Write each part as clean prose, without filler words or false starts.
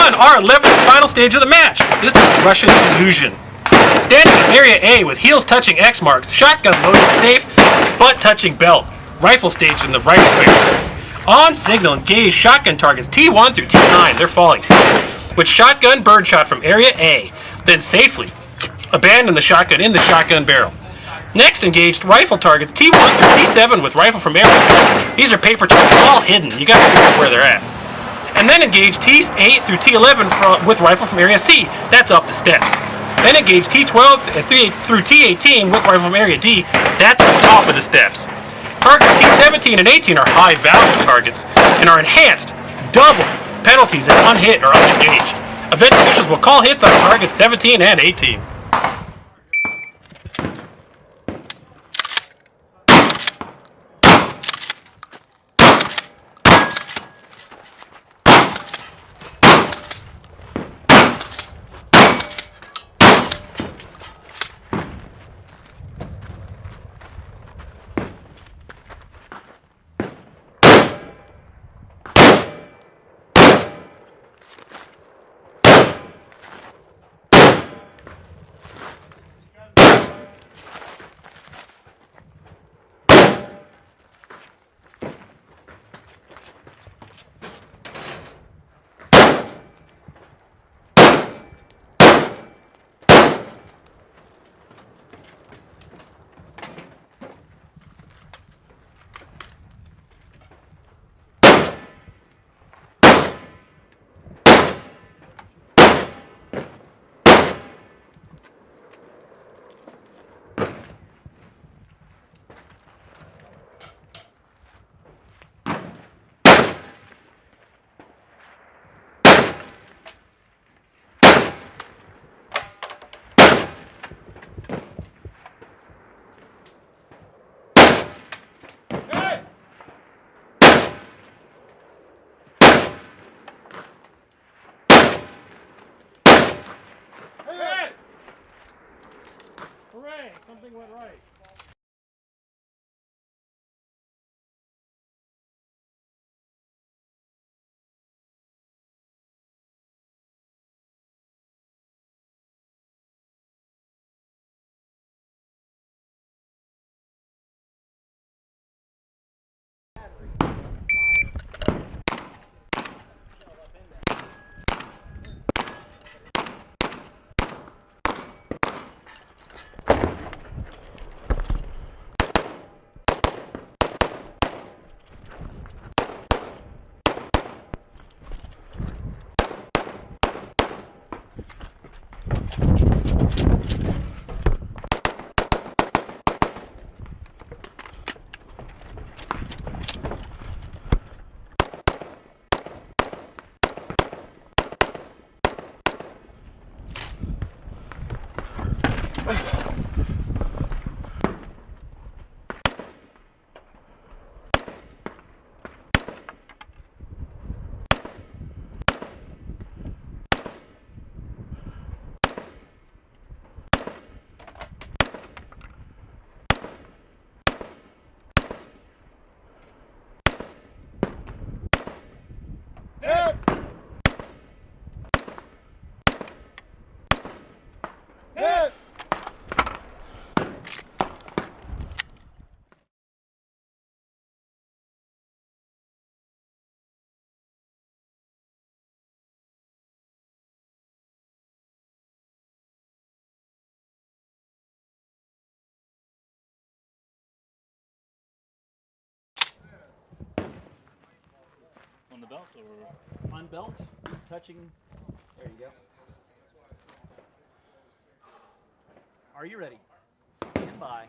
on our 11th and final stage of the match. This is Russian Collusion. Standing in Area A with heels touching X marks, shotgun loaded safe, butt touching belt, rifle staged in the rifle barrel. On signal, engage shotgun targets T1 through T9, they're falling safe, with shotgun birdshot from Area A, then safely abandon the shotgun in the shotgun barrel. Next, engaged rifle targets T1 through T7 with rifle from Area B. These are paper targets, all hidden, you gotta figure out where they're at. And then engage T8 through T11 with rifle from Area C, that's up the steps. Then engage T12 through T18 with rifle from Area D, that's at the top of the steps. Targets T17 and 18 are high value targets and are enhanced, double penalties if unhit or unengaged. Event officials will call hits on targets 17 and 18. Hooray! Something went right. On the belt or? On belt, touching, there you go. Are you ready? Stand by.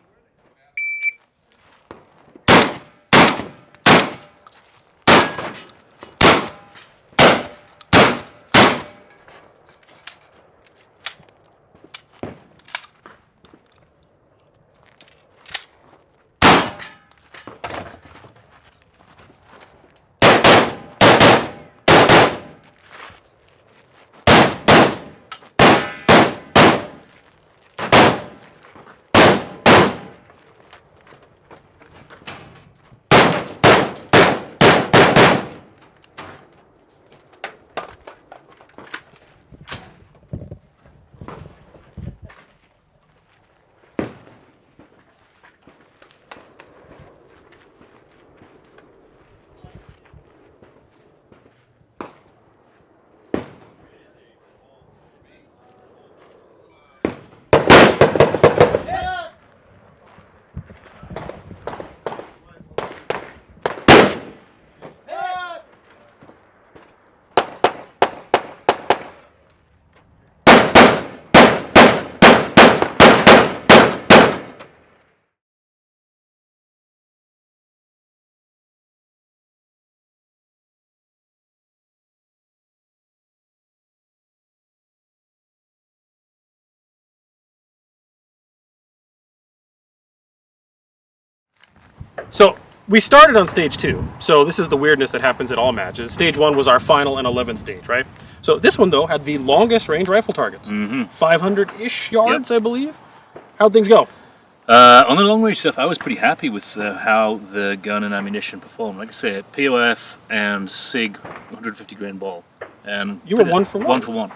So we started on stage 2. So this is the weirdness that happens at all matches. Stage 1 was our final and 11th stage, right? So this one, though, had the longest range rifle targets. 500-ish yards, I believe. How'd things go? On the long range stuff, I was pretty happy with how the gun and ammunition performed. Like I say, POF and SIG 150 grain ball. And You were 1 for 1? 1 for 1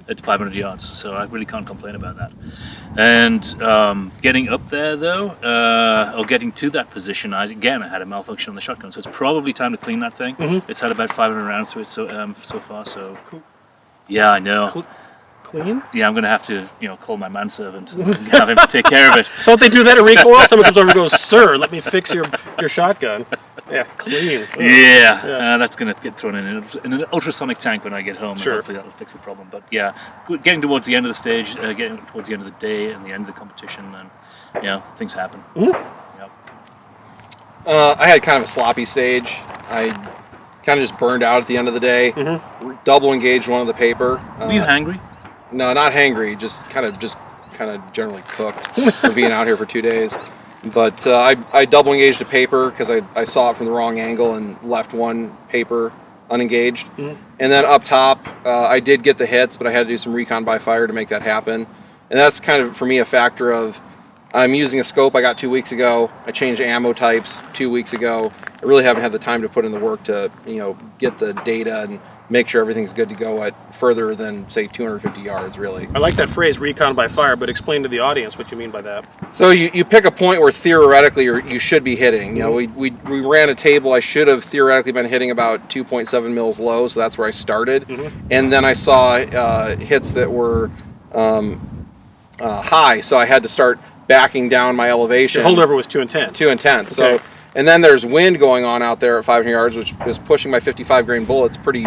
at 500 yards, so I really can't complain about that. And getting up there though, or getting to that position, I had a malfunction on the shotgun, so it's probably time to clean that thing. It's had about 500 rounds to it so far, so yeah, I know. Clean? Yeah, I'm going to have to, call my manservant and have him take care of it. Don't they do that at Recoil? Someone comes over and goes, "Sir, let me fix your shotgun." Yeah, clean. Yeah. That's going to get thrown in an ultrasonic tank when I get home. Sure. And hopefully that'll fix the problem. But yeah, getting towards the end of the stage, getting towards the end of the day and the end of the competition, and things happen. I had kind of a sloppy stage. I kind of just burned out at the end of the day. Double engaged one of the paper. Were you hangry? No, not hangry. Just kind of generally cooked for being out here for 2 days. But I double engaged a paper because I saw it from the wrong angle and left one paper unengaged. And then up top, I did get the hits, but I had to do some recon by fire to make that happen. And that's kind of, for me, a factor of I'm using a scope I got 2 weeks ago. I changed ammo types 2 weeks ago. I really haven't had the time to put in the work to, get the data and make sure everything's good to go at further than, say, 250 yards, really. I like that phrase, recon by fire, but explain to the audience what you mean by that. So you pick a point where theoretically you should be hitting. We ran a table. I should have theoretically been hitting about 2.7 mils low, so that's where I started. And then I saw hits that were high, so I had to start backing down my elevation. Your holdover was too intense. Too intense. Okay. So, and then there's wind going on out there at 500 yards, which is pushing my 55 grain bullets pretty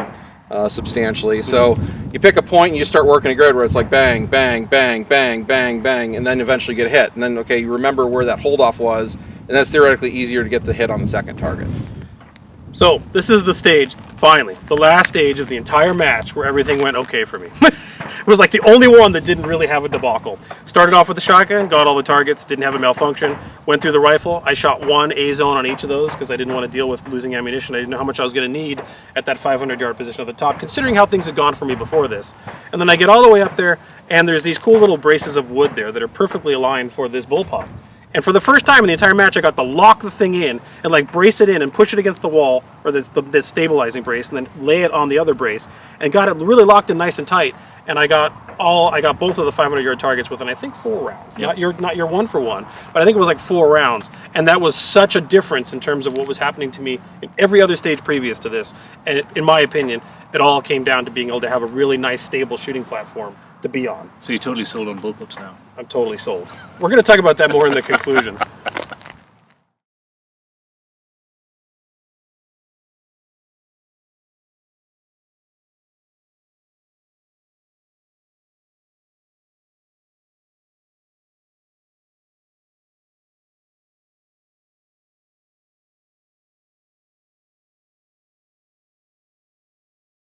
substantially. So you pick a point and you start working a grid where it's like bang, bang, bang, bang, bang, bang, and then eventually get hit. And then, okay, you remember where that holdoff was, and that's theoretically easier to get the hit on the second target. So this is the stage, finally, the last stage of the entire match where everything went okay for me. It was like the only one that didn't really have a debacle. Started off with the shotgun, got all the targets, didn't have a malfunction. Went through the rifle. I shot one A-zone on each of those because I didn't want to deal with losing ammunition. I didn't know how much I was going to need at that 500-yard position at the top, considering how things had gone for me before this. And then I get all the way up there, and there's these cool little braces of wood there that are perfectly aligned for this bullpup. And for the first time in the entire match, I got to lock the thing in and like brace it in and push it against the wall, or this stabilizing brace, and then lay it on the other brace, and got it really locked in nice and tight. And I got both of the 500-yard targets within, I think, 4 rounds. Not your 1 for 1, but I think it was like 4 rounds. And that was such a difference in terms of what was happening to me in every other stage previous to this. And in my opinion, it all came down to being able to have a really nice, stable shooting platform to be on. So you're totally sold on bullpups now? I'm totally sold. We're going to talk about that more in the conclusions.